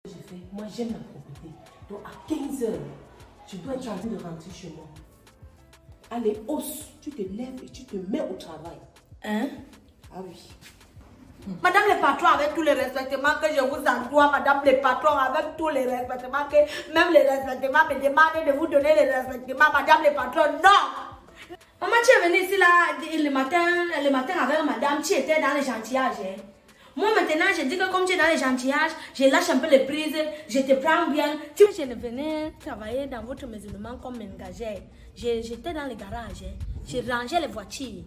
J'ai fait, moi j'aime la propreté. Donc à 15 h, tu dois être en train de rentrer chez moi. Allez, ose, tu te lèves et tu te mets au travail. Hein? Ah oui. Madame le patron, avec tous les respectements que je vous envoie, Madame le patron, avec tous les respectements que même les respectements me demandent de vous donner les respectements, Madame le patron, non! Maman, tu es venue ici là, le matin avec Madame, tu étais dans les gentillages. Hein? Moi maintenant, je dis que comme tu es dans les gentillages, je lâche un peu les prises, je te prends bien. Je venais travailler dans votre maisonnement comme ménagère. J'étais dans les garages, hein. Je rangeais les voitures.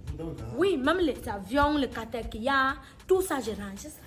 Oui, même les avions, les caterpillars, tout ça, je rangeais ça.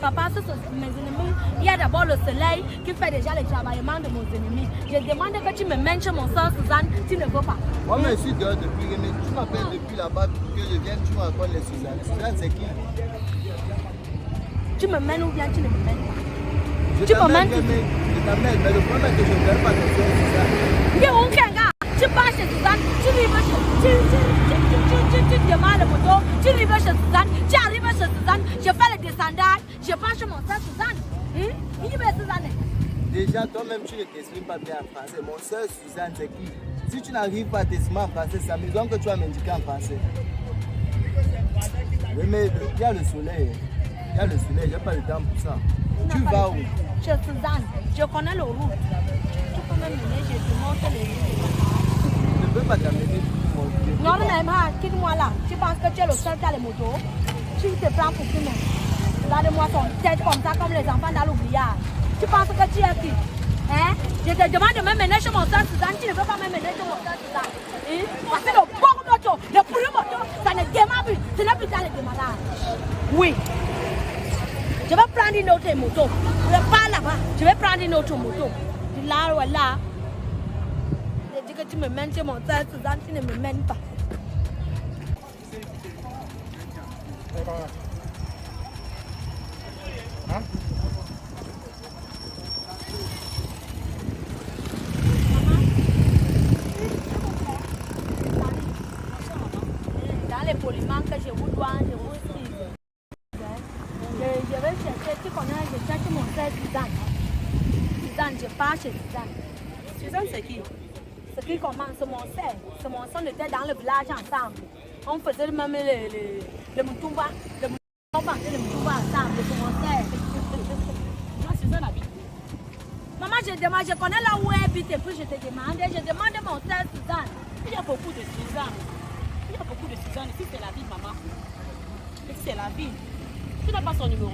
Papa, mes ennemis, il y a d'abord le soleil qui fait déjà le travaillement de mes ennemis. Je demande que tu me mènes chez mon soeur Suzanne, tu ne veux pas. Moi, je suis dehors depuis, mais tu m'appelles depuis là-bas que je vienne, tu me racontes les Suzanne. Suzanne, c'est qui? Tu me mènes ou bien tu ne me mènes pas? Je t'amène, mais le problème est que je ne viens pas de Suzanne. Tu pars chez Suzanne, tu démarres le moto, tu arrives chez Suzanne, tu arrives chez Suzanne, je fais le descendant, je pars chez mon soeur Suzanne. Suzanne. Déjà, toi-même, tu ne t'exprimes pas bien en français. Mon soeur Suzanne, c'est qui? Si tu n'arrives pas à t'exprimer en français, c'est amusant que tu vas m'indiquer en français. Oui, mais il y a le soleil. Il y a le soleil, je n'ai pas le temps pour ça. Tu vas où? Chez Suzanne, je connais le route. Tu peux me mener, je te montre les routes. Je ne peux pas t'amener. Non, quitte-moi là. Tu penses que tu es le seul qui a les motos? Tu te prends pour qui même? Regarde-moi ton tête comme ça, comme les enfants dans l'oubliard. Tu penses que tu es qui? Hein? Je te demande de me mener chez mon soeur Suzanne. Tu ne veux pas me mener chez mon soeur Suzanne. Parce que le bon moto, le plus moto, ça ne démarre plus. Ce n'est plus dans les démarrages. Oui. Je vais prendre une autre moto. Je vais pas là-bas. Je vais prendre une autre moto. Là, voilà. Je dis que tu me mènes chez mon soeur Suzanne, tu ne me mènes pas. Hein? Dans les poliments que je vous dois, je vous suis. Je vais chercher, tu connais, je cherche mon frère Suzanne. Suzanne, je pars chez Suzanne. Suzanne, c'est qui? Ce qui commence, c'est mon frère. C'est mon son, on était dans le village ensemble. On faisait même le moutoumba. On faisait le moutoumba ensemble, c'est mon frère. Moi, Suzanne habite. Maman, je connais là où elle habite et puis je te demande mon frère Suzanne. Il y a beaucoup de Suzanne. Il y a beaucoup de Suzanne. Ici, c'est la ville, maman. Ici, c'est la ville. Tu n'as pas son numéro.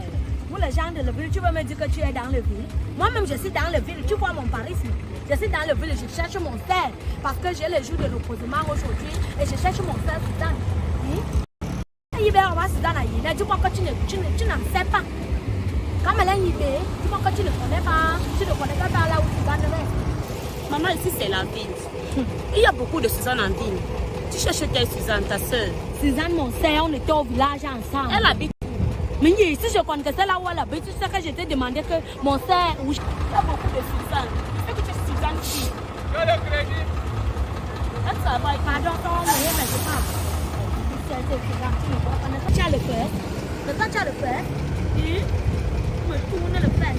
Vous, les gens de la ville, tu veux me dire que tu es dans la ville? Moi-même, je suis dans la ville. Tu vois mon charisme. Je suis dans la ville et je cherche mon frère. Parce que j'ai le jour de reposement aujourd'hui et je cherche mon frère Suzanne. Tu crois que tu n'en sais pas. Quand elle est libérée, tu crois que tu ne connais pas. Tu ne connais pas là où Suzanne est. Maman, ici, c'est la ville. Il y a beaucoup de Suzanne en ville. Tu cherches telle Suzanne, ta soeur. Suzanne, mon frère, on était au village ensemble. Elle habite. Mais si je connaissais là où elle habite, tu sais que je t'ai demandé que mon frère... Il y a beaucoup de Suzanne. Est-ce que tu es Suzanne qui? Elle travaille. Pardon, mais je parle. Tu as le père. C'est ça, tu as le père. Oui. Me tourne le père.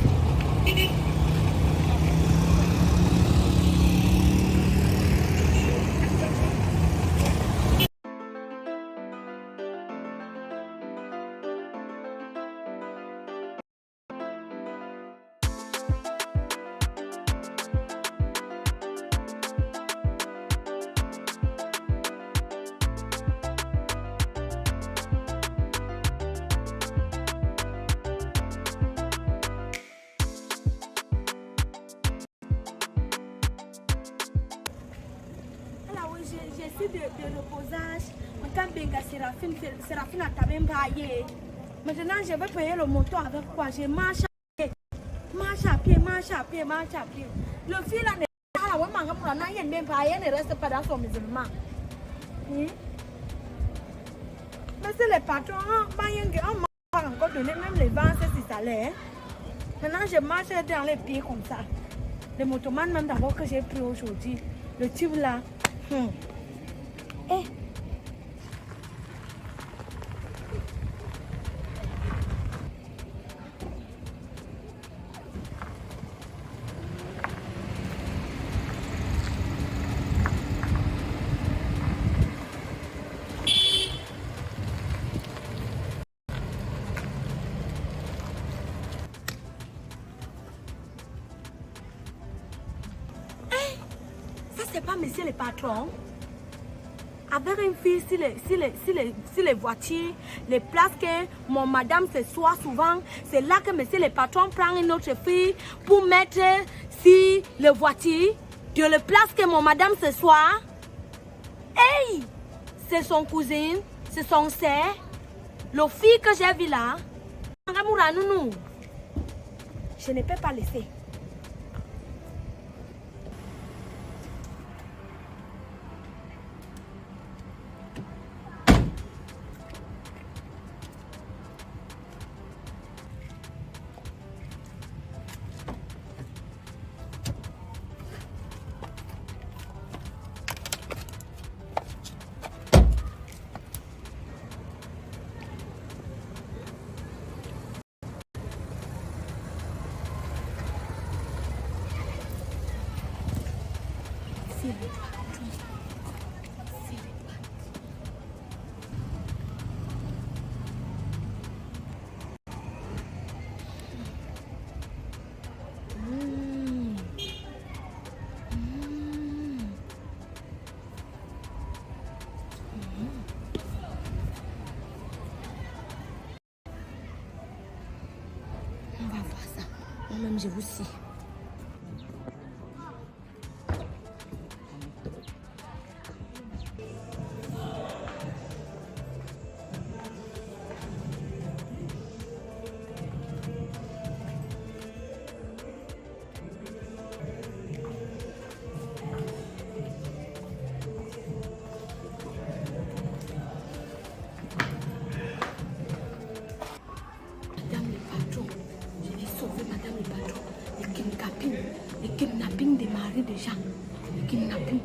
de reposage. Séraphine a quand même braillé. Maintenant, je vais payer le moto avec quoi? Je marche à pied. Marche à pied, marche à pied, marche à pied. Le fil là, il ne reste pas dans son musulman. Mais c'est les patrons, on m'a encore donné même les vents, c'est salaire. Maintenant, je marche dans les pieds comme ça. Le motoman même d'abord que j'ai pris aujourd'hui, le tube là. Eh. C'est pas monsieur le patron. Avec une fille, si les voitures, les places que mon madame se soit souvent, c'est là que monsieur le patron prend une autre fille pour mettre si les voitures de la place que mon madame se soit. Hey! C'est son cousin, c'est son sœur, la fille que j'ai vue là. Je ne peux pas laisser. On va voir ça. Moi-même, je vous suis. Le kidnapping démarré déjà. Le kidnapping.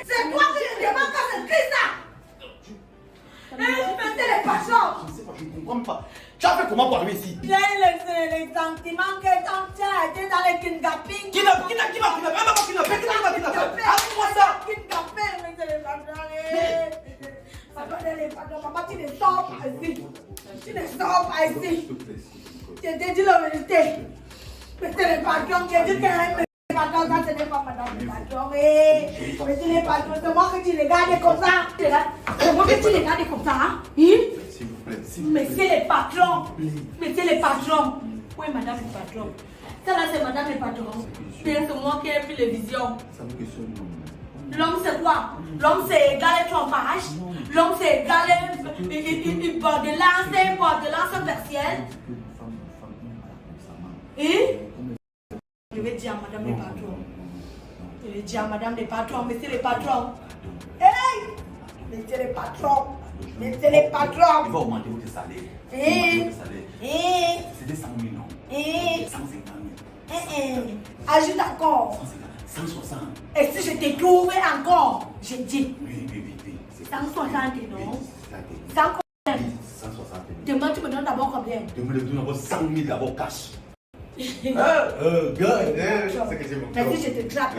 C'est toi qui me demandes quand c'est qui ça? Je mettais les patrons. Je ne sais pas, je ne comprends pas. Tu as fait comment pour arriver ici? J'ai les sentiments que ton chat a été dans les kidnappings. Qui m'a kidnappé? Arrête-moi ça! Kidnappé, mais c'est les patrons. Maman, tu ne sors pas ici. Tu ne sors pas ici. Je t'ai dit la vérité. Mais c'est les patrons qui ont dit qu'elle patron, ça ce n'est pas madame le patron. Mais c'est les patrons, c'est moi que tu regardes comme ça. C'est moi que tu regardes comme ça. S'il vous plaît, mais c'est les patrons. Mais c'est les patrons. Oui, madame le patron. Ça là, c'est madame le patron. C'est moi qui ai pris les visions. Ça me questionne. L'homme, c'est quoi? L'homme, c'est égal trompage. L'homme, c'est égal il porte de lance versielle. Et je vais dire à madame le patron. Je vais dire à madame le patron, monsieur le patron. Hey! Monsieur le patron. Monsieur le patron. Il va augmenter votre salaire. C'était 100 000, non? 150 000. Ajoute encore. 160. Et si je te trouve encore, je dis. Oui. 160, non? 160 160. 000. Demain, tu me donnes d'abord combien? Tu me donnes d'abord 100 000 d'abord cash. C'est que j'ai mon Mais si je te trappe,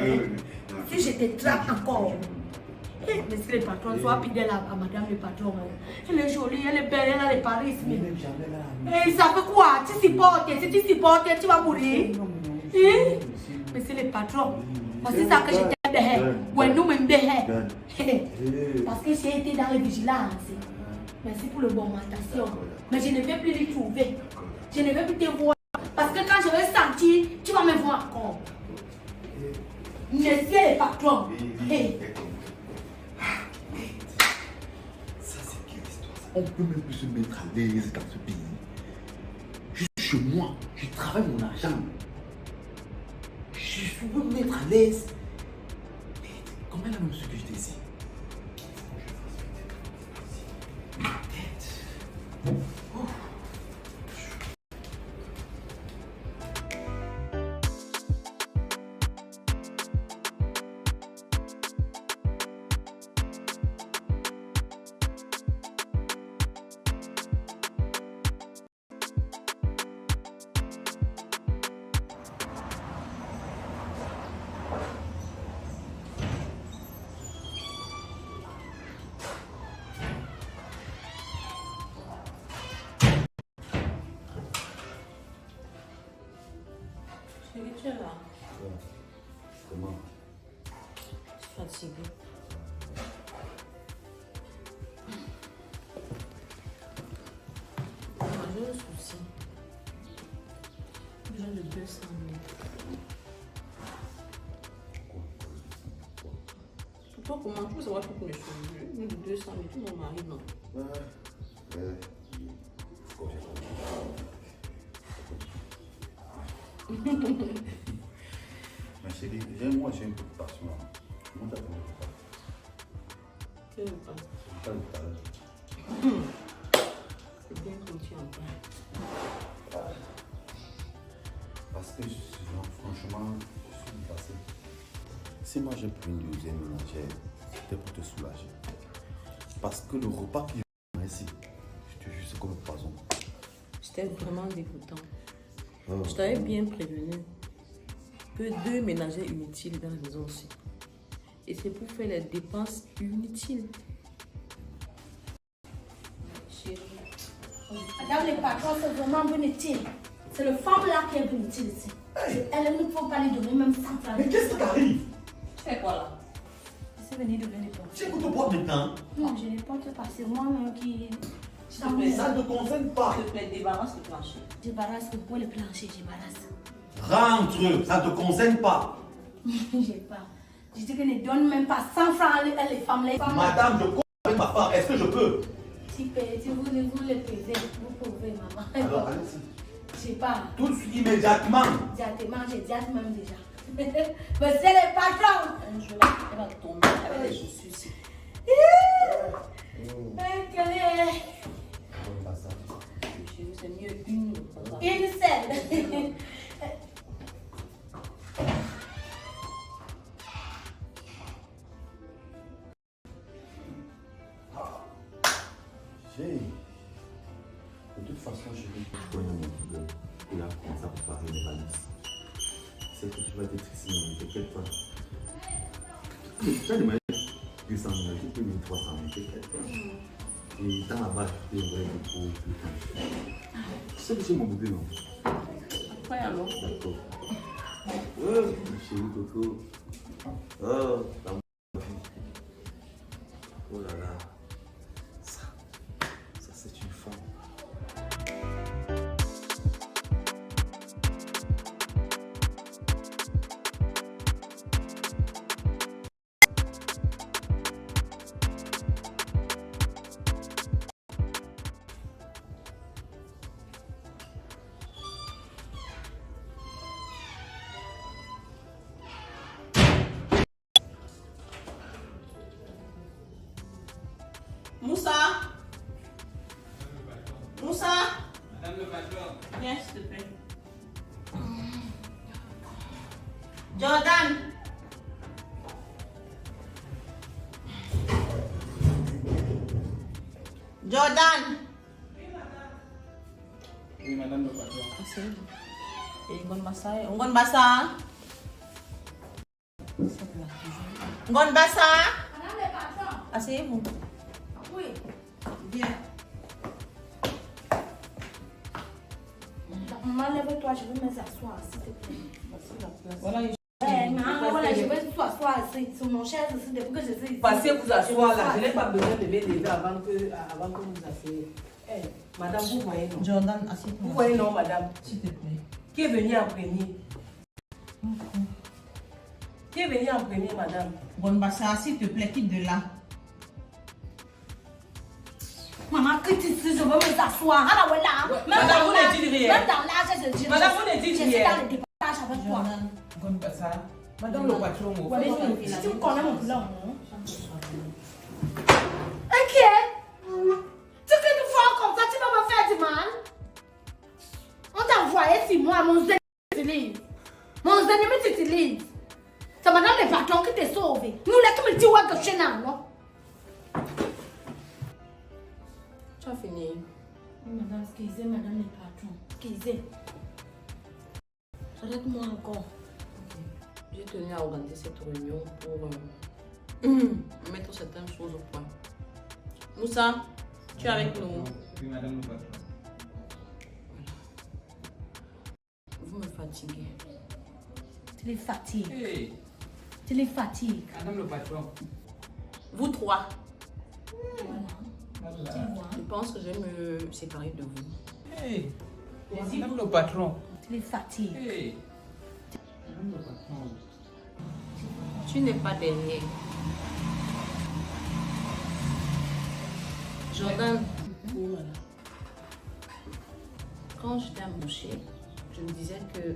si je te trappe encore. Monsieur le patron, sois fidèle à madame le patron. Elle est jolie, elle est belle, elle a les charisme. Et ça fait quoi? Tu supportes, si tu supportes, tu vas mourir. Monsieur le patron, voici ça que je t'aime. Ouais, nous m'aimons. Parce que j'ai été dans les vigilances. Merci pour le bon mentation. Mais je ne vais plus les trouver. Je ne vais plus te voir. Parce que quand je vais sentir, tu vas me voir encore. Monsieur le patron. Ça, c'est quelle histoire ça? On peut même plus se mettre à l'aise dans ce pays. Je suis chez moi, je travaille mon argent. Je peux me mettre à l'aise. Mais combien la même ce que je t'ai dit? Tu es là. Comment? Je suis fatiguée. J'ai un souci. J'ai besoin de 200 000. Pour toi, comment tu peux savoir toutes mes choses? J'ai de 200 000, tout mon mari, non. Ma chérie, moi j'ai une préoccupation. Comment t'as pris ça? Je ne veux pas. Pas le talent. C'est bien comme tu en parles. Parce que franchement, je suis passé. Si moi j'ai pris une deuxième ménagère, c'était pour te soulager. Parce que le repas qui est ici, je te jure, c'est comme un poison. C'était vraiment dégoûtant. Oh. Je t'avais bien prévenu que 2 ménagères inutiles dans la maison aussi. Et c'est pour faire les dépenses inutiles. Chérie. Madame le patron, c'est vraiment inutile. C'est le femme là qui est inutile ici. Elle ne faut pas lui donner même 100 francs. Mais qu'est-ce qui t'arrive? Tu fais quoi là? Je suis venue donner les portes. Tu écoutes ton porte maintenant? Non, je ne porte pas. C'est moi-même qui. Ça ne te concerne pas. S'il te plaît, débarrasse le plancher. Débarrasse le poids, le plancher, débarrasse. Rentre, ça ne te concerne pas. J'ai pas. Je dis que ne donne même pas 100 francs à les femmes. Les femmes. Madame, je compte avec ma femme. Est-ce que je peux? Si vous les pesez, vous pouvez, maman. Alors, allez-y. Je sais pas. Tout de suite, immédiatement. Immédiatement, j'ai dit même déjà. Mais c'est le patron. Un jour, elle va tomber avec les chaussures ici. Chérie, c'est mieux une. Une seule. De toute façon, je vais te prendre mon boulot. Et là, commencer à préparer mes valises. C'est que tu vas être triste, mais t'inquiète pas. Tu as demandé 200 000, tu peux mettre 300 000, t'inquiète pas. Et dans la base, tu peux envoyer des pots plus tard. Tu sais que c'est mon bébé, non? Après alors? D'accord. Oh, chérie Coco. Oh, la vie. Oh là là. Ça c'est une femme. Moussa. Moussa. Madame le patron. Viens, s'il te plaît. Jordan. Jordan. Oui, madame le patron. Ngon basa. Ngon basa. Ngon basa. Madame le patron. Asseyez-vous. Oui. Bien. Maman, lève-toi, je veux m'asseoir, s'il te plaît. Voilà, Maman, voilà, je veux m'asseoir sur mon chaise aussi depuis que je suis ici. passez vous asseoir là. Je n'ai pas besoin de me lever avant que vous asseyez. Eh, madame, vous voyez non? Jordan, assieds-toi. Vous voyez non, madame? S'il te plaît. Qui est venu en premier? Qui est venu en premier, madame? Ngon basa, s'il te plaît, quitte de là. Maman, quitte ici, je veux m'asseoir. Ah, ouais, là. Madame, vous ne dites rien. Même dans l'âge, je dis. Madame, vous ne dites Je suis rien. dans le départage avec toi. Jordan. Bonne bassa. Madame le patron. Mais si tu connais mon plan, non? Ok. Tu que tu vois comme ça, tu vas me faire du mal? On t'a envoyé sur moi, mon ennemi t'utilise. Mon ennemi t'utilise. C'est madame le patron qui t'a sauvé. Nous, là, tu me dis, ouais, que je suis là, non? Tu as fini. Madame, excusez, madame le patron. Excusez. Arrête-moi encore. J'ai tenu à organiser cette réunion pour mettre certaines choses au point. Moussa, tu es avec nous. Oui, madame le patron. Vous me fatiguez. Tu les fatigues. Hey, Tu les fatigues. madame le patron. Vous trois, Voilà. Voilà. je pense que je vais me séparer de vous. Hey, madame le patron. Tu les fatigues. Hey, madame le patron. Tu n'es pas derrière. Jordan, Oui, madame. quand je t'ai embauché, je me disais que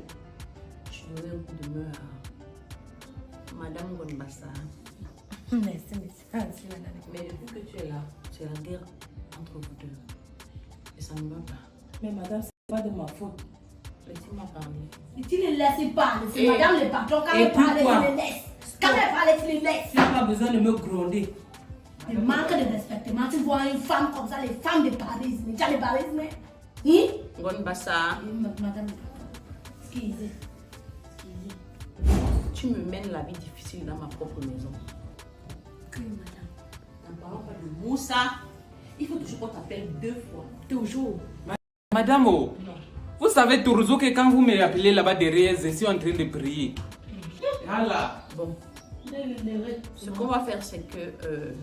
je donnais un coup de main à Madame Gonbassa. Merci, merci, madame. Mais depuis que tu es là, c'est la guerre entre vous deux. Et ça ne me va pas. Mais madame, c'est pas de ma faute. Laissez-moi parler. Et tu les laisses parler. C'est Et- madame le patron. Quand et elle parle, pourquoi? tu les laisses. Quand elle parle, tu les laisses. Tu n'as pas besoin de me gronder. Le manque de respect. Tu vois une femme comme ça, les femmes de Paris. Mais tu as les Paris, mais. Hein? Gonbassa, Madame le patron. Excusez. tu me mènes la vie difficile dans ma propre maison. Oui, madame. N'en parlons pas de Moussa. Il faut toujours qu'on t'appelle 2 fois. Toujours. Madame, oh, vous savez toujours que quand vous me appelez là-bas derrière, je suis en train de prier. Voilà. Bon, ce qu'on va faire, c'est que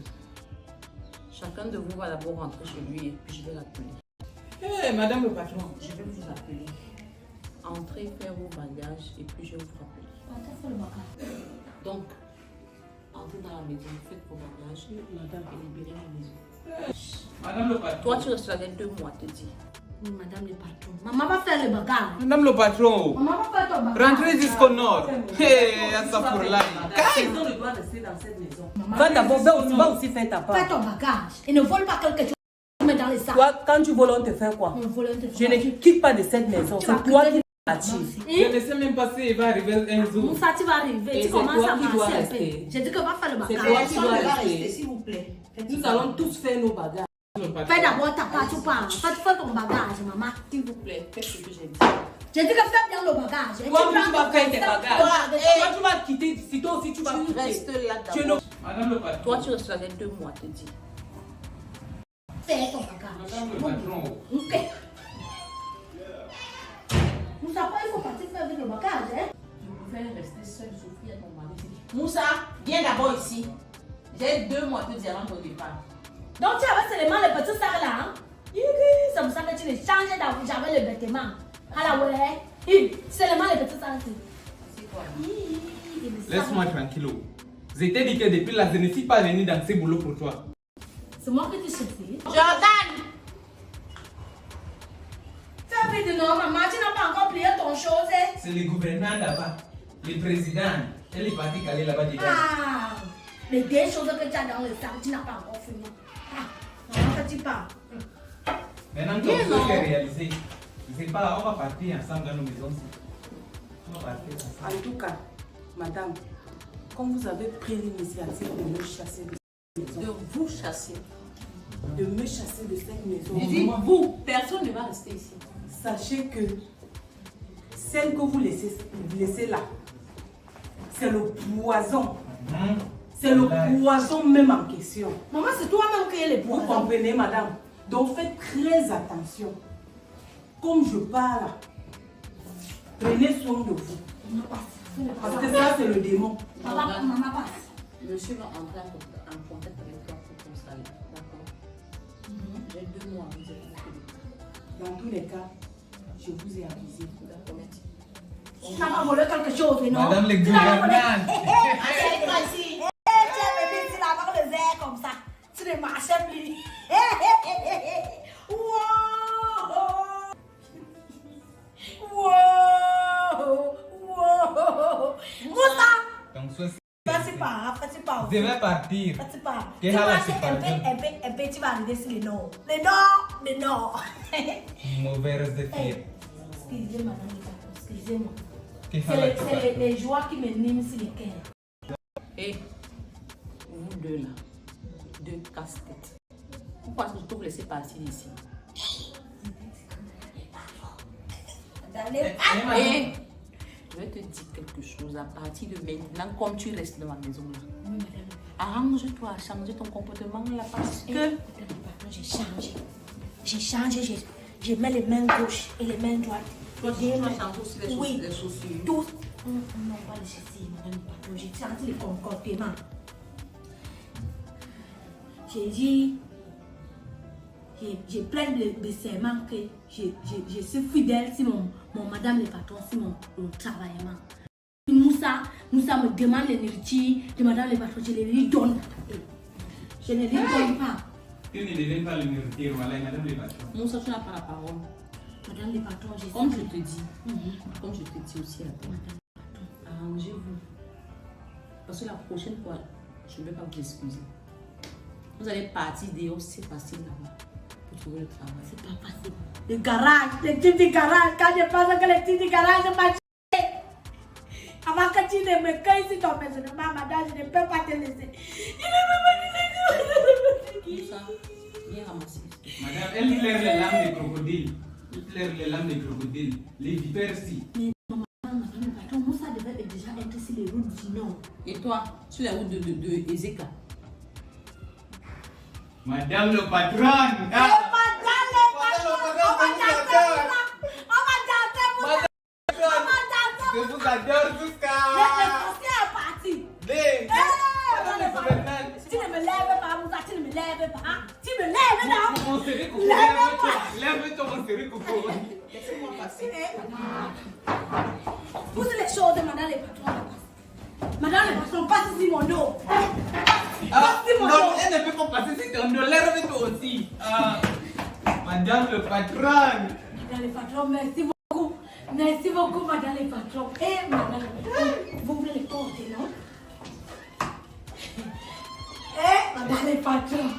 chacun de vous va d'abord rentrer chez lui et puis je vais l'appeler. Hey, madame le patron. Je vais vous appeler. Entrez, faire vos bagages et puis je vais vous rappeler. Donc, entrez dans la maison, faites vos bagages et libérez la maison. Madame le patron. Toi, tu resteras 2 mois, te dis. Oui, madame le patron. Maman va faire le bagage. Madame le patron. Maman va faire ton bagage. Rentrez jusqu'au nord. Hey, ça pour là. Personne ne doit rester dans cette maison. Maman, Va d'abord, va aussi faire ta part. fais ton bagage. Et ne vole pas quelque chose. Tu mets dans les sacs. Toi, quand tu voles, on te fait quoi? On vole, on te fait Je quoi? ne quitte pas de cette maison. Tu vas C'est toi quitter- qui m'attires. Je ne sais même pas si il va arriver un jour. Moussa, tu vas arriver. Et Tu c'est commences toi à qui dois marcher un peu. rester. J'ai dit que va faire le C'est bagage. toi qui dois rester. s'il vous plaît. Nous allons tous faire nos bagages. Fais d'abord ta part, tu pars. Fais ton bagage, maman. S'il vous plaît, faites ce que j'ai dit. J'ai dit que fais bien le bagage. Et Toi, tu tu prends vas faire tes ton bagages. bagage. Toi, tu vas quitter. Si toi aussi, tu vas Tu quitter. restes là Tu d'abord. Madame le patron. Toi, tu resteras 2 mois, te dis. Fais ton bagage. Madame le patron. Ok. Moussa, pas il faut partir faire avec le bagage, hein? Je préfère rester seule, souffrir à ton mari. Moussa, viens d'abord ici. J'ai 2 mois, te dis avant ton départ. Donc tu avais seulement les petits sacs là, hein? C'est pour ça que tu les changeais j'avais les vêtements. Alors ouais, seulement les petits sacs. C'est quoi? Laisse-moi tranquille. Je t'ai dit que depuis là, je ne suis pas venu dans ce boulot pour toi. C'est moi qui te cherchais. Jordan! Fais vite, non, maman, tu n'as pas encore plié ton chose. Hein? C'est le gouverneur là-bas, le président. Elle est partie caler là-bas déjà. Ah, les 2 choses que tu as dans le sac, tu n'as pas encore fini. Ah, que tu parles. Maintenant, tu peux réaliser. Je sais pas, on va partir ensemble dans nos maisons. On va partir ensemble. En tout cas, madame, quand vous avez pris l'initiative de me chasser de cette maison, De vous chasser. de me chasser de cette maison, Je dis vous, personne ne va rester ici. sachez que celle que vous laissez là, c'est le poison. C'est le poison même en question. Maman, c'est toi-même qui es les Vous poisons. comprenez, madame? Donc faites très attention. Comme je parle, prenez soin de vous. Parce que ça, c'est le démon. Maman passe. Monsieur va entrer en contact avec toi pour t'installer. D'accord. J'ai 2 mois à vous aider. Dans tous les cas, je vous ai avisé. D'accord, merci. Tu n'as pas volé quelque chose, non? Madame les Tu n'as pas volé. gouvernantes. Vas-y. Tu as bébé, tu l'as avec le verre comme ça. Tu ne marches plus. Wow! Moussa! Donc, soit Fais pas. je vais partir. Fais pas. Quel Tu hal vas c'est un peu, tu vas arriver sur le nord. Le nord. Mauvais reste de fier. Excusez-moi, madame, excusez-moi. Quel hal C'est les joies qui m'animent sur le cœur. Et vous deux là, 2 casse-têtes. Pourquoi est-ce que je peux vous laisser partir d'ici? Et je vais te dire quelque chose. À partir de maintenant, comme tu restes dans ma maison là, arrange-toi à changer ton comportement là parce que J'ai changé. Je mets les mains gauches et les mains droites. toi tu dois changer aussi les Oui. les chaussures. Tous. Non, pas les chaussures, madame le patron. J'ai changé les comportements. J'ai dit, j'ai plein de serments que je suis fidèle si mon madame le patron, si mon travaillement. Moussa me demande les nourritures de madame le patron, je ne lui donne pas. Je ne lui donne pas. Tu ne devais pas le mériter, voilà, madame le patron. Moussa, tu n'as pas la parole. Madame le patron, je Comme je te dis, comme je te dis aussi à toi, Madame, arrangez-vous. Parce que la prochaine fois, je ne vais pas vous excuser. Vous allez partir dehors, c'est facile là-bas pour trouver le travail. c'est pas facile. Le garage, les types de garage, quand je pense que les types de garage sont pas. Avant que tu ne me cueilles sur ton maison, madame, je ne peux pas te laisser. Je ne peux pas te laisser. Moussa, viens ramasser. Madame, elle flaire les lames de crocodile. Elle flaire les lames de crocodile. Les vipères, si. Mais madame le patron, Moussa devait déjà être sur les routes du Nord. Et toi, sur la route de Ezeka. Madame le patron. Madame le patron, on va danser, Je vous adore jusqu'à. le conseil est parti. Madame le gouverneur. Tu ne me lèves pas, Moussa, tu ne me lèves pas. Tu me lèves là. Mon série coco. Lève-toi, mon série coco. Laissez-moi passer. Poussez les choses, madame le patron. Madame le patron, passe ici mon dos. Non, elle ne peut pas passer si ton dos. Lève-toi aussi. Madame le patron. Madame le patron, merci beaucoup. Merci beaucoup, madame le patron. Et madame le patron, vous ouvrez les portes, non? Eh, madame le patron.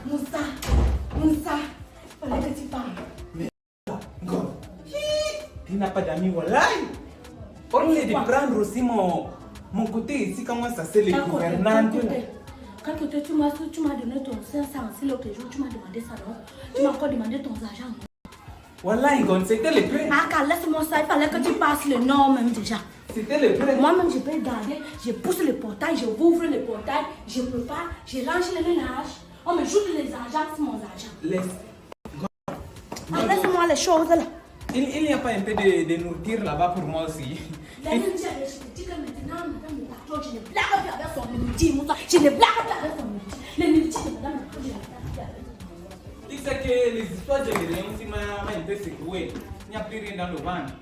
Moussa, fallait que tu parles. Tu n'as pas d'amis, wallahi. Au lieu de prendre aussi mon côté ici, comment ça c'est les gouvernantes. Quand tu m'as donné ton 500, si l'autre jour tu m'as demandé ça, non? Tu m'as encore demandé ton argent. Wallahi, c'était le prêt. Ah, laisse-moi ça, il fallait que tu passes le nom même déjà. C'était le prêt. Moi-même, je peux garder, je pousse le portail, je ouvre le portail, je prépare, je range le ménage. On me joue les argent sur mon argent. Laisse-moi les choses là. Il n'y a pas un peu de nourriture là-bas pour moi aussi. La nourriture, je te dis que maintenant, madame le patron, je ne blague plus avec son nourriture, Moussa. Je ne blague plus avec son nourriture. Les nourritures de madame le patron, je ne blague plus avec son nourriture. Tu sais que les histoires de rien aussi m'a un peu secoué. Il n'y a plus rien dans le ventre.